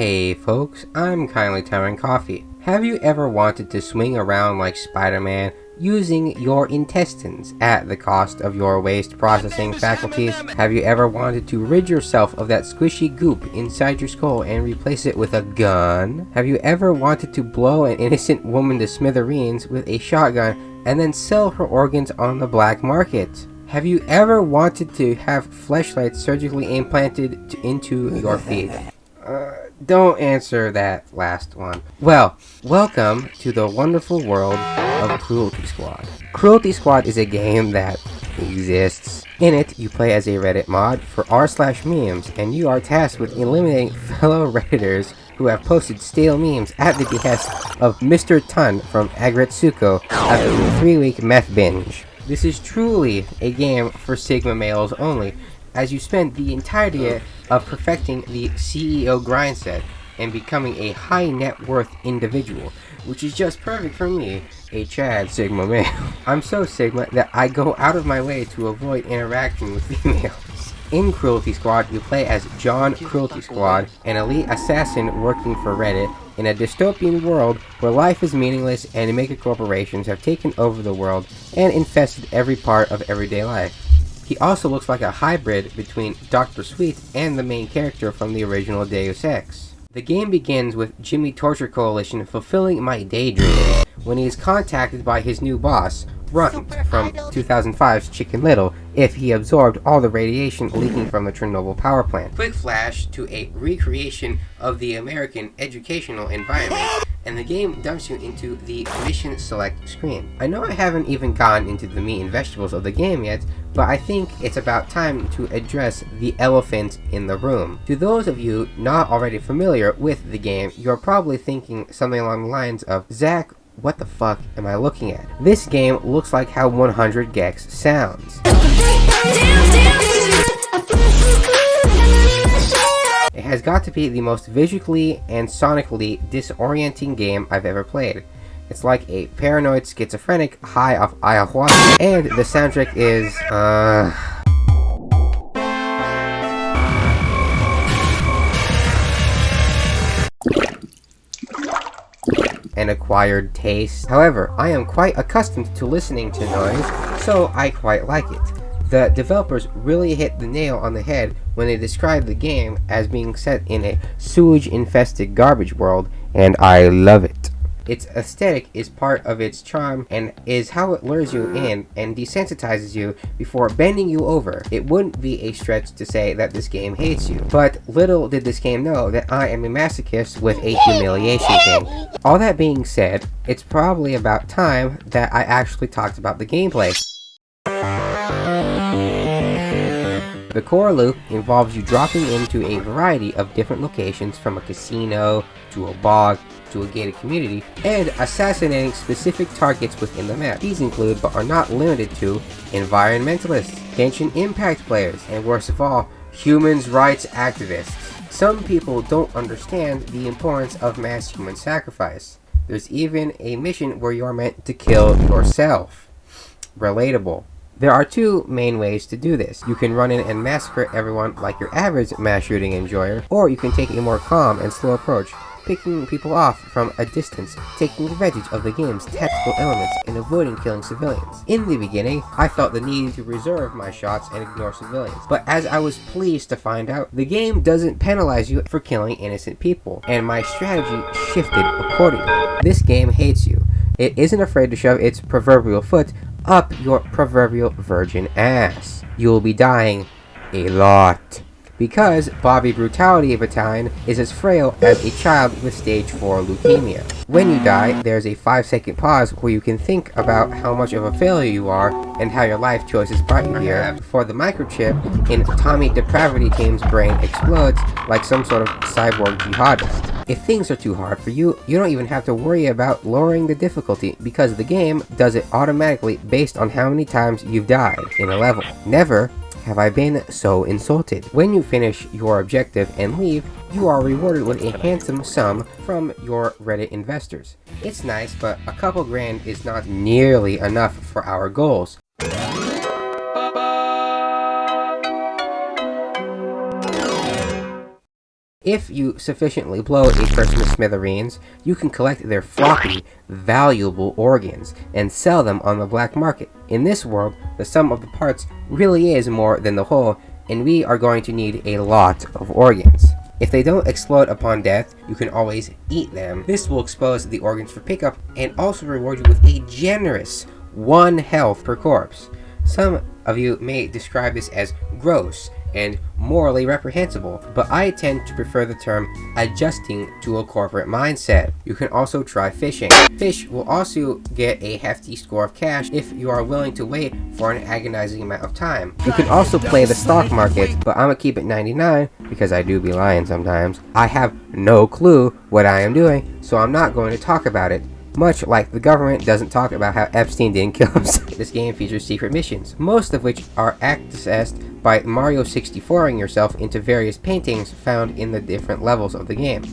Hey folks, I'm Kindly Towering Coffee. Have you ever wanted to swing around like Spider-Man using your intestines at the cost of your waste processing faculties? Have you ever wanted to rid yourself of that squishy goop inside your skull and replace it with a gun? Have you ever wanted to blow an innocent woman to smithereens with a shotgun and then sell her organs on the black market? Have you ever wanted to have fleshlights surgically implanted into your feet? Don't answer that last one. Well, welcome to the wonderful world of Cruelty Squad. Cruelty Squad is a game that exists. In it, you play as a Reddit mod for r/memes, and you are tasked with eliminating fellow Redditors who have posted stale memes at the behest of Mr. Tun from Agretsuko after a 3-week meth binge. This is truly a game for Sigma males only, as you spend the entirety of perfecting the CEO grind set and becoming a high net worth individual, which is just perfect for me, a Chad Sigma male. I'm so Sigma that I go out of my way to avoid interaction with females. In Cruelty Squad, you play as John Cruelty Squad, an elite assassin working for Reddit in a dystopian world where life is meaningless and mega corporations have taken over the world and infested every part of everyday life. He also looks like a hybrid between Dr. Sweet and the main character from the original Deus Ex. The game begins with Jimmy Torture Coalition fulfilling my daydreams when he is contacted by his new boss, Runt, from 2005's Chicken Little, if he absorbed all the radiation leaking from the Chernobyl power plant. Quick flash to a recreation of the American educational environment, and the game dumps you into the mission select screen. I know I haven't even gotten into the meat and vegetables of the game yet, but I think it's about time to address the elephant in the room. To those of you not already familiar with the game, you're probably thinking something along the lines of, Zach, what the fuck am I looking at? This game looks like how 100 gecs sounds. It has got to be the most visually and sonically disorienting game I've ever played. It's like a paranoid schizophrenic high off ayahuasca, and the soundtrack is, an acquired taste. However, I am quite accustomed to listening to noise, so I quite like it. The developers really hit the nail on the head when they described the game as being set in a sewage-infested garbage world, and I love it. Its aesthetic is part of its charm and is how it lures you in and desensitizes you before bending you over. It wouldn't be a stretch to say that this game hates you, but little did this game know that I am a masochist with a humiliation kink. All that being said, it's probably about time that I actually talked about the gameplay. The core loop involves you dropping into a variety of different locations, from a casino, to a bog, to a gated community, and assassinating specific targets within the map. These include, but are not limited to, environmentalists, Genshin Impact players, and worst of all, human rights activists. Some people don't understand the importance of mass human sacrifice. There's even a mission where you're meant to kill yourself. Relatable. There are two main ways to do this. You can run in and massacre everyone like your average mass shooting enjoyer, or you can take a more calm and slow approach, picking people off from a distance, taking advantage of the game's tactical elements, and avoiding killing civilians. In the beginning, I felt the need to reserve my shots and ignore civilians, but as I was pleased to find out, the game doesn't penalize you for killing innocent people, and my strategy shifted accordingly. This game hates you. It isn't afraid to shove its proverbial foot up your proverbial virgin ass. You'll be dying a lot, because Bobby Brutality Battalion is as frail as a child with stage 4 leukemia. When you die, there's a 5-second pause where you can think about how much of a failure you are and how your life choices brought you here, before the microchip in Tommy Depravity Team's brain explodes like some sort of cyborg jihadist. If things are too hard for you, you don't even have to worry about lowering the difficulty, because the game does it automatically based on how many times you've died in a level. Never have I been so insulted. When you finish your objective and leave, you are rewarded with a handsome sum from your Reddit investors. It's nice, but a couple grand is not nearly enough for our goals. If you sufficiently blow a person to smithereens, you can collect their floppy, valuable organs and sell them on the black market. In this world, the sum of the parts really is more than the whole, and we are going to need a lot of organs. If they don't explode upon death, you can always eat them. This will expose the organs for pickup and also reward you with a generous 1 health per corpse. Some of you may describe this as gross and morally reprehensible, but I tend to prefer the term adjusting to a corporate mindset. You can also try fishing. Fish will also get a hefty score of cash if you are willing to wait for an agonizing amount of time. You can also play the stock market, but I'm gonna keep it 99 because I do be lying sometimes. I have no clue what I am doing, so I'm not going to talk about it. Much like the government doesn't talk about how Epstein didn't kill himself. This game features secret missions, most of which are accessed by Mario 64ing yourself into various paintings found in the different levels of the game.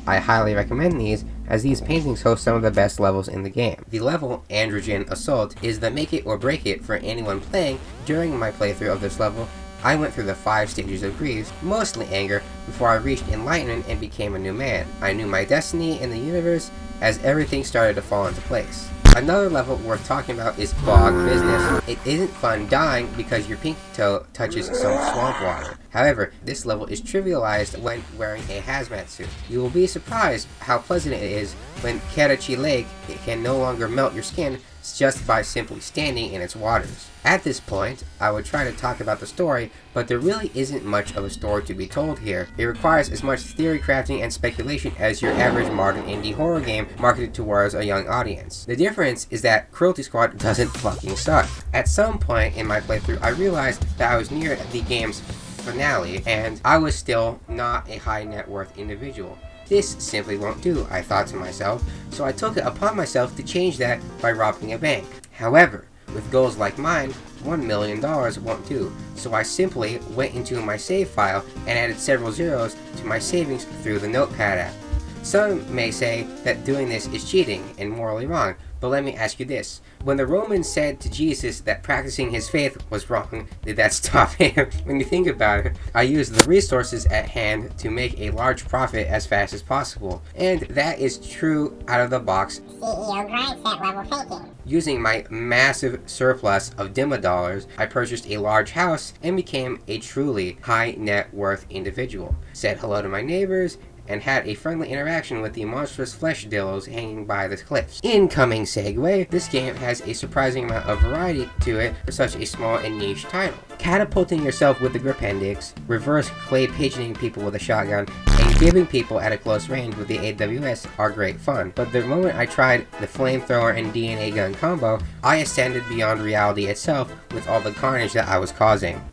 I highly recommend these, as these paintings host some of the best levels in the game. The level, Androgen Assault, is the make it or break it for anyone playing. During my playthrough of this level, I went through the 5 stages of grief, mostly anger, before I reached enlightenment and became a new man. I knew my destiny in the universe as everything started to fall into place. Another level worth talking about is Bog Business. It isn't fun dying because your pinky toe touches some swamp water. However, this level is trivialized when wearing a hazmat suit. You will be surprised how pleasant it is when Karachi Lake can no longer melt your skin just by simply standing in its waters. At this point, I would try to talk about the story, but there really isn't much of a story to be told here. It requires as much theory crafting and speculation as your average modern indie horror game marketed towards a young audience. The difference is that Cruelty Squad doesn't fucking suck. At some point in my playthrough, I realized that I was near the game's finale, and I was still not a high net worth individual. This simply won't do, I thought to myself, so I took it upon myself to change that by robbing a bank. However, with goals like mine, $1 million won't do, so I simply went into my save file and added several zeros to my savings through the Notepad app. Some may say that doing this is cheating and morally wrong, but let me ask you this. When the Romans said to Jesus that practicing his faith was wrong, did that stop him? When you think about it, I used the resources at hand to make a large profit as fast as possible. And that is true out of the box CEO grindset level faking. Using my massive surplus of Dima dollars, I purchased a large house and became a truly high net worth individual. Said hello to my neighbors, and had a friendly interaction with the monstrous flesh dillos hanging by the cliffs. Incoming segue, this game has a surprising amount of variety to it for such a small and niche title. Catapulting yourself with the Gripendix, reverse clay pigeoning people with a shotgun, and giving people at a close range with the AWS are great fun, but the moment I tried the flamethrower and DNA gun combo, I ascended beyond reality itself with all the carnage that I was causing.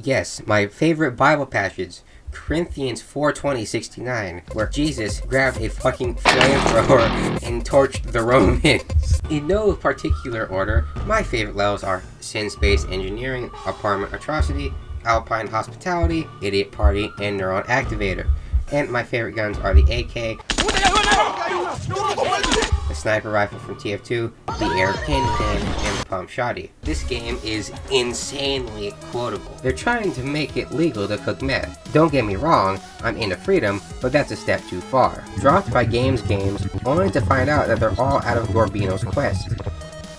Yes, my favorite Bible passage, Corinthians 4:20-69, where Jesus grabbed a fucking flamethrower and torched the Romans. In no particular order, my favorite levels are Sin Space Engineering, Apartment Atrocity, Alpine Hospitality, Idiot Party, and Neuron Activator. And my favorite guns are the AK, the sniper rifle from TF2, the air cannon, and the pump shotty. This game is insanely quotable. They're trying to make it legal to cook meth. Don't get me wrong, I'm into freedom, but that's a step too far. Dropped by Games, only to find out that they're all out of Gorbino's quest.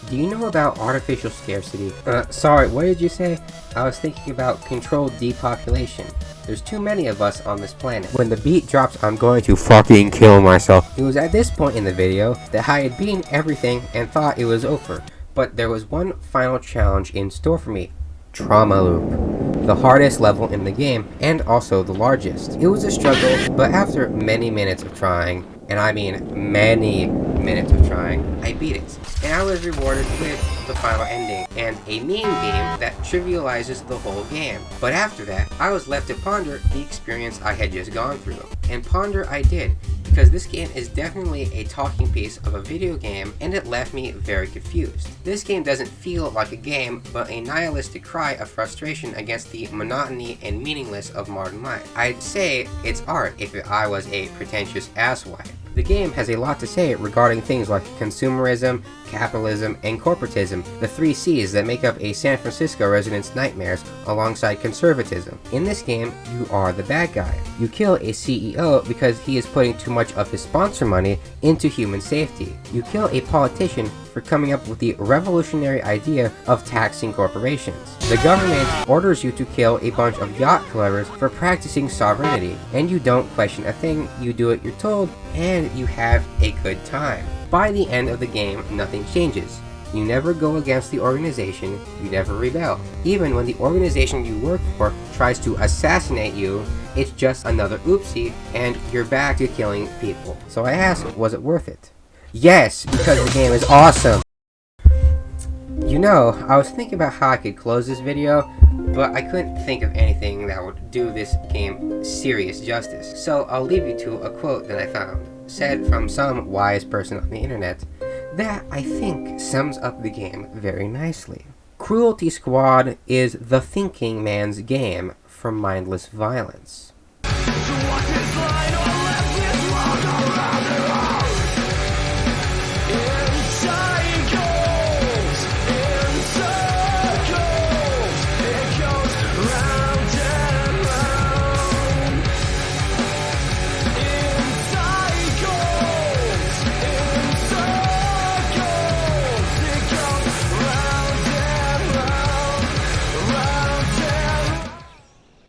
Do you know about artificial scarcity? Sorry, what did you say? I was thinking about controlled depopulation. There's too many of us on this planet. When the beat drops, I'm going to fucking kill myself. It was at this point in the video that I had beaten everything and thought it was over. But there was one final challenge in store for me. Trauma Loop. The hardest level in the game, and also the largest. It was a struggle, but after many minutes of trying, and I mean many minutes of trying, I beat it. And I was rewarded with the final ending, and a meme game that trivializes the whole game. But after that, I was left to ponder the experience I had just gone through. And ponder I did, because this game is definitely a talking piece of a video game, and it left me very confused. This game doesn't feel like a game, but a nihilistic cry of frustration against the monotony and meaningless of modern life. I'd say it's art if I was a pretentious asswipe. The game has a lot to say regarding things like consumerism, capitalism, and corporatism, the 3 C's that make up a San Francisco resident's nightmares alongside conservatism. In this game, you are the bad guy. You kill a CEO because he is putting too much of his sponsor money into human safety. You kill a politician for coming up with the revolutionary idea of taxing corporations. The government orders you to kill a bunch of yacht clubbers for practicing sovereignty, and you don't question a thing, you do what you're told, and you have a good time. By the end of the game, nothing changes. You never go against the organization, you never rebel. Even when the organization you work for tries to assassinate you, it's just another oopsie, and you're back to killing people. So I ask, was it worth it? Yes, because the game is awesome! You know, I was thinking about how I could close this video, but I couldn't think of anything that would do this game serious justice. So I'll leave you to a quote that I found, said from some wise person on the internet, that I think sums up the game very nicely. Cruelty Squad is the thinking man's game for mindless violence.